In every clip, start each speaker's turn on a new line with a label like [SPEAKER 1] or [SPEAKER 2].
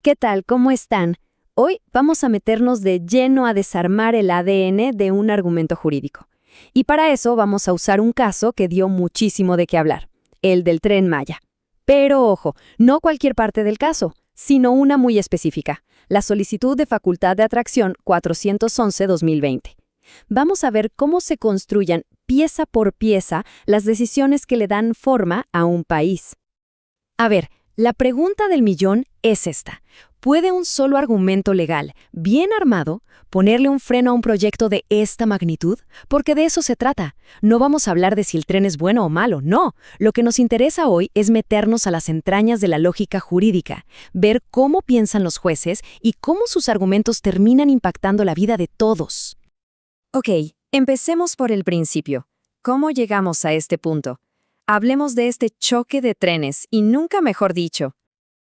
[SPEAKER 1] ¿Qué tal? ¿Cómo están? Hoy vamos a meternos de lleno a desarmar el ADN de un argumento jurídico. Y para eso vamos a usar un caso que dio muchísimo de qué hablar, el del Tren Maya. Pero ojo, no cualquier parte del caso, sino una muy específica, la solicitud de facultad de atracción 411-2020. Vamos a ver cómo se construyan pieza por pieza las decisiones que le dan forma a un país. A ver, la pregunta del millón es esta. ¿Puede un solo argumento legal, bien armado, ponerle un freno a un proyecto de esta magnitud? Porque de eso se trata. No vamos a hablar de si el tren es bueno o malo, no. Lo que nos interesa hoy es meternos a las entrañas de la lógica jurídica, ver cómo piensan los jueces y cómo sus argumentos terminan impactando la vida de todos. Ok, empecemos por el principio. ¿Cómo llegamos a este punto? Hablemos de este choque de trenes, y nunca mejor dicho.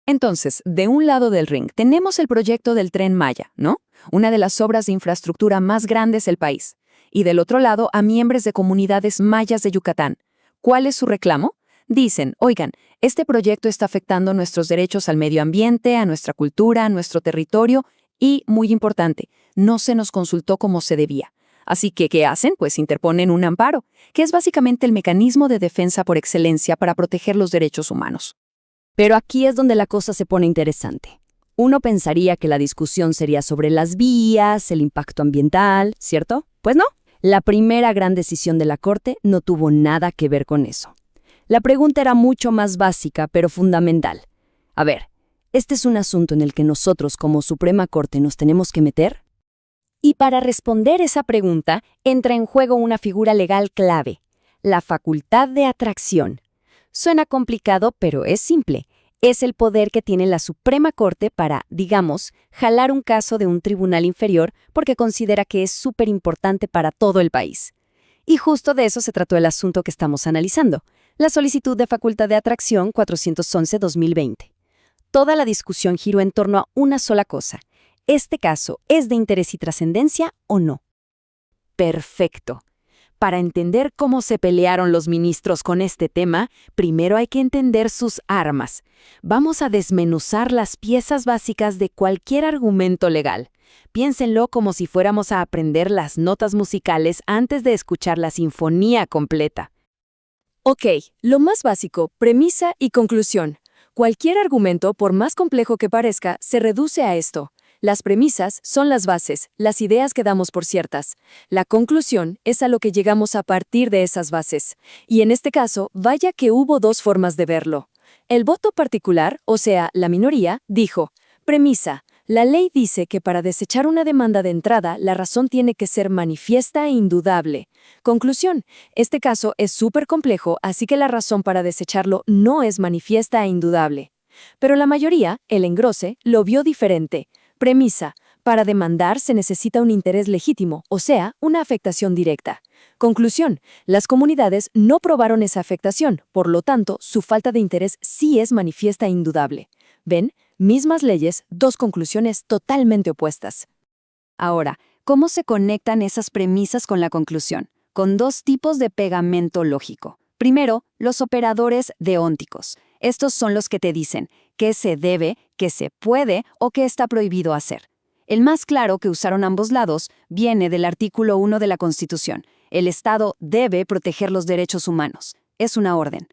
[SPEAKER 2] Entonces, de un lado del ring tenemos el proyecto del Tren Maya, ¿no? Una de las obras de infraestructura más grandes del país. Y del otro lado a miembros de comunidades mayas de Yucatán. ¿Cuál es su reclamo? Dicen, oigan, este proyecto está afectando nuestros derechos al medio ambiente, a nuestra cultura, a nuestro territorio y, muy importante, no se nos consultó como se debía. Así que, ¿qué hacen? Pues interponen un amparo, que es básicamente el mecanismo de defensa por excelencia para proteger los derechos humanos.
[SPEAKER 1] Pero aquí es donde la cosa se pone interesante. Uno pensaría que la discusión sería sobre las vías, el impacto ambiental, ¿cierto? Pues no. La primera gran decisión de la Corte no tuvo nada que ver con eso. La pregunta era mucho más básica, pero fundamental. A ver, ¿este es un asunto en el que nosotros como Suprema Corte nos tenemos que meter? Y para responder esa pregunta, entra en juego una figura legal clave, la facultad de atracción. Suena complicado, pero es simple. Es el poder que tiene la Suprema Corte para, digamos, jalar un caso de un tribunal inferior porque considera que es súper importante para todo el país. Y justo de eso se trató el asunto que estamos analizando, la solicitud de facultad de atracción 411-2020. Toda la discusión giró en torno a una sola cosa. ¿Este caso es de interés y trascendencia o no? Perfecto. Para entender cómo se pelearon los ministros con este tema, primero hay que entender sus armas. Vamos a desmenuzar las piezas básicas de cualquier argumento legal. Piénsenlo como si fuéramos a aprender las notas musicales antes de escuchar la sinfonía completa. Ok, lo más básico, premisa y conclusión. Cualquier argumento, por más complejo que parezca, se reduce a esto. Las premisas son las bases, las ideas que damos por ciertas. La conclusión es a lo que llegamos a partir de esas bases. Y en este caso, vaya que hubo dos formas de verlo. El voto particular, o sea, la minoría, dijo, premisa, la ley dice que para desechar una demanda de entrada, la razón tiene que ser manifiesta e indudable. Conclusión, este caso es súper complejo, así que la razón para desecharlo no es manifiesta e indudable. Pero la mayoría, el engrose, lo vio diferente. Premisa. Para demandar se necesita un interés legítimo, o sea, una afectación directa. Conclusión. Las comunidades no probaron esa afectación, por lo tanto, su falta de interés sí es manifiesta e indudable. ¿Ven? Mismas leyes, dos conclusiones totalmente opuestas. Ahora, ¿cómo se conectan esas premisas con la conclusión? Con dos tipos de pegamento lógico. Primero, los operadores deónticos. Estos son los que te dicen qué se debe, qué se puede o qué está prohibido hacer. El más claro que usaron ambos lados viene del artículo 1 de la Constitución. El Estado debe proteger los derechos humanos. Es una orden.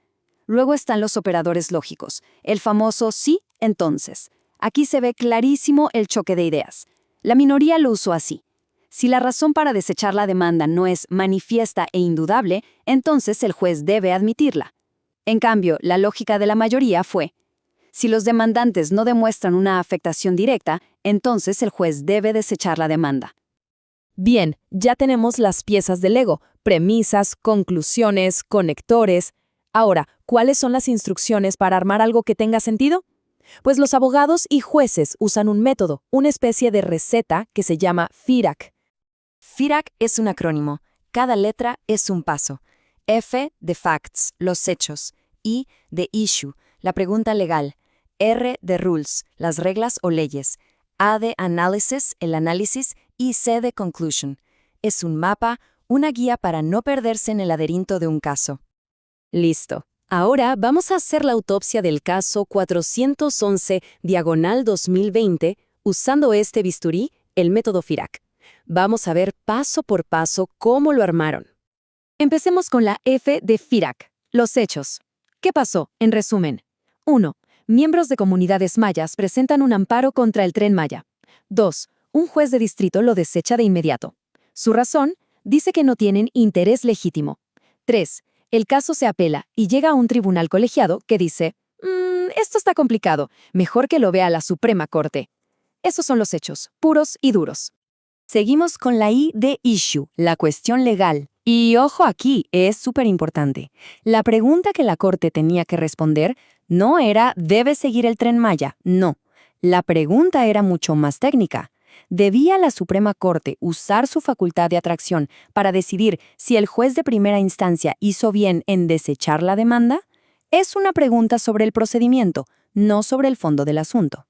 [SPEAKER 1] Luego están los operadores lógicos, el famoso sí, entonces. Aquí se ve clarísimo el choque de ideas. La minoría lo usó así. Si la razón para desechar la demanda no es manifiesta e indudable, entonces el juez debe admitirla. En cambio, la lógica de la mayoría fue, si los demandantes no demuestran una afectación directa, entonces el juez debe desechar la demanda.
[SPEAKER 3] Bien, ya tenemos las piezas del Lego, premisas, conclusiones, conectores. Ahora, ¿cuáles son las instrucciones para armar algo que tenga sentido? Pues los abogados y jueces usan un método, una especie de receta que se llama FIRAC.
[SPEAKER 1] FIRAC es un acrónimo. Cada letra es un paso. F de facts, los hechos. I de issue, la pregunta legal. R de rules, las reglas o leyes. A de analysis, el análisis. Y C de conclusion. Es un mapa, una guía para no perderse en el laberinto de un caso. Listo. Ahora vamos a hacer la autopsia del caso 411-2020 usando este bisturí, el método Firac. Vamos a ver paso por paso cómo lo armaron.
[SPEAKER 2] Empecemos con la F de Firac. Los hechos. ¿Qué pasó? En resumen. 1. Miembros de comunidades mayas presentan un amparo contra el Tren Maya. 2. Un juez de distrito lo desecha de inmediato. Su razón, dice que no tienen interés legítimo. 3. El caso se apela y llega a un tribunal colegiado que dice, esto está complicado, mejor que lo vea la Suprema Corte. Esos son los hechos, puros y duros.
[SPEAKER 1] Seguimos con la I de issue, la cuestión legal. Y ojo aquí, es súper importante. La pregunta que la Corte tenía que responder no era ¿debe seguir el Tren Maya? No. La pregunta era mucho más técnica. ¿Debía la Suprema Corte usar su facultad de atracción para decidir si el juez de primera instancia hizo bien en desechar la demanda? Es una pregunta sobre el procedimiento, no sobre el fondo del asunto.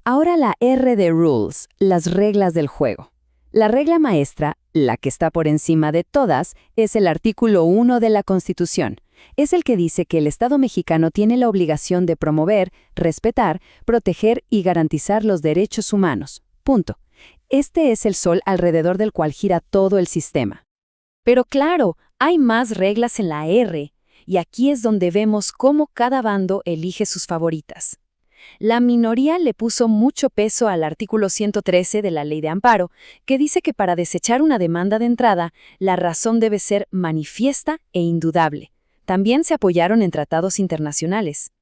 [SPEAKER 1] Ahora la R de rules, las reglas del juego. La regla maestra, la que está por encima de todas, es el artículo 1 de la Constitución. Es el que dice que el Estado mexicano tiene la obligación de promover, respetar, proteger y garantizar los derechos humanos. Punto. Este es el sol alrededor del cual gira todo el sistema. Pero claro, hay más reglas en la R, y aquí es donde vemos cómo cada bando elige sus favoritas. La minoría le puso mucho peso al artículo 113 de la Ley de Amparo, que dice que para desechar una demanda de entrada, la razón debe ser manifiesta e indudable. También se apoyaron en tratados internacionales.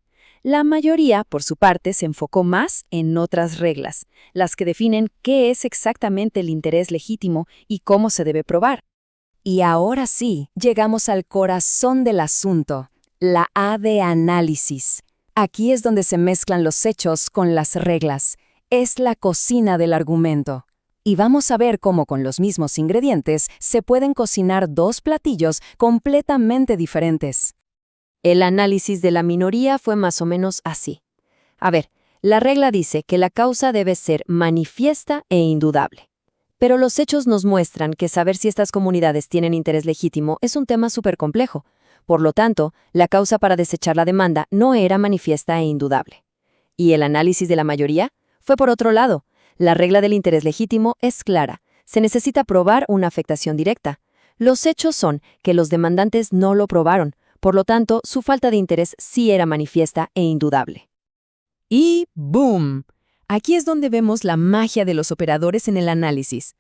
[SPEAKER 1] La mayoría, por su parte, se enfocó más en otras reglas, las que definen qué es exactamente el interés legítimo y cómo se debe probar. Y ahora sí, llegamos al corazón del asunto, la A de análisis. Aquí es donde se mezclan los hechos con las reglas. Es la cocina del argumento. Y vamos a ver cómo con los mismos ingredientes se pueden cocinar dos platillos completamente diferentes. El análisis de la minoría fue más o menos así. A ver, la regla dice que la causa debe ser manifiesta e indudable. Pero los hechos nos muestran que saber si estas comunidades tienen interés legítimo es un tema súper complejo. Por lo tanto, la causa para desechar la demanda no era manifiesta e indudable. Y el análisis de la mayoría fue por otro lado. La regla del interés legítimo es clara. Se necesita probar una afectación directa. Los hechos son que los demandantes no lo probaron. Por lo tanto, su falta de interés sí era manifiesta e indudable.
[SPEAKER 3] Y ¡boom! Aquí es donde vemos la magia de los operadores en el análisis.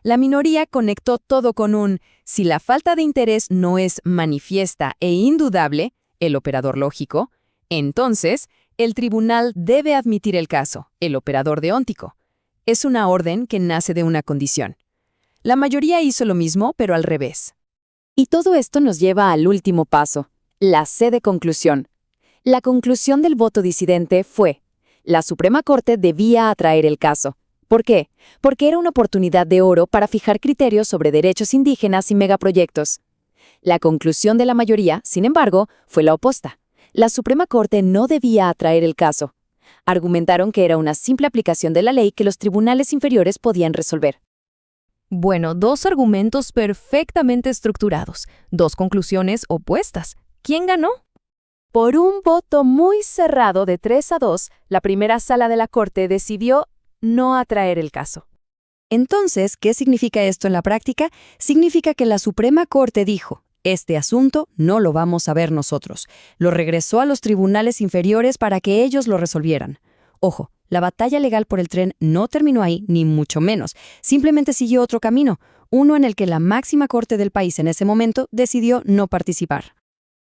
[SPEAKER 3] La minoría conectó todo con un si la falta de interés no es manifiesta e indudable, el operador lógico, entonces el tribunal debe admitir el caso, el operador deóntico. Es una orden que nace de una condición. La mayoría hizo lo mismo, pero al revés.
[SPEAKER 1] Y todo esto nos lleva al último paso, la C de conclusión. La conclusión del voto disidente fue: la Suprema Corte debía atraer el caso. ¿Por qué? Porque era una oportunidad de oro para fijar criterios sobre derechos indígenas y megaproyectos. La conclusión de la mayoría, sin embargo, fue la opuesta. La Suprema Corte no debía atraer el caso. Argumentaron que era una simple aplicación de la ley que los tribunales inferiores podían resolver.
[SPEAKER 3] Bueno, dos argumentos perfectamente estructurados, dos conclusiones opuestas. ¿Quién ganó?
[SPEAKER 1] Por un voto muy cerrado de 3-2, la primera sala de la Corte decidió no atraer el caso. Entonces, ¿qué significa esto en la práctica? Significa que la Suprema Corte dijo: este asunto no lo vamos a ver nosotros. Lo regresó a los tribunales inferiores para que ellos lo resolvieran. Ojo, la batalla legal por el tren no terminó ahí, ni mucho menos. Simplemente siguió otro camino, uno en el que la máxima corte del país en ese momento decidió no participar.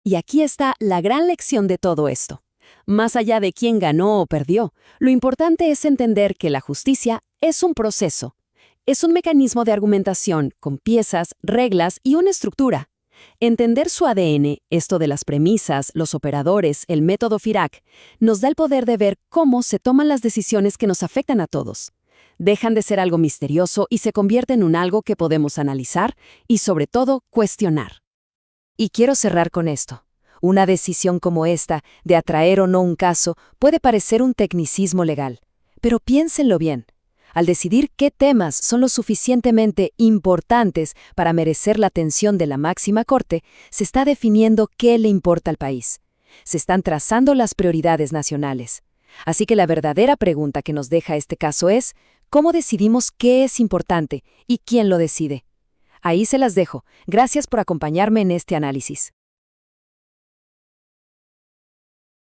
[SPEAKER 1] Y aquí está la gran lección de todo esto. Más allá de quién ganó o perdió, lo importante es entender que la justicia es un proceso. Es un mecanismo de argumentación con piezas, reglas y una estructura. Entender su ADN, esto de las premisas, los operadores, el método Firac, nos da el poder de ver cómo se toman las decisiones que nos afectan a todos. Dejan de ser algo misterioso y se convierten en algo que podemos analizar y, sobre todo, cuestionar. Y quiero cerrar con esto. Una decisión como esta, de atraer o no un caso, puede parecer un tecnicismo legal. Pero piénsenlo bien. Al decidir qué temas son lo suficientemente importantes para merecer la atención de la máxima corte, se está definiendo qué le importa al país. Se están trazando las prioridades nacionales. Así que la verdadera pregunta que nos deja este caso es, ¿cómo decidimos qué es importante y quién lo decide? Ahí se las dejo. Gracias por acompañarme en este análisis.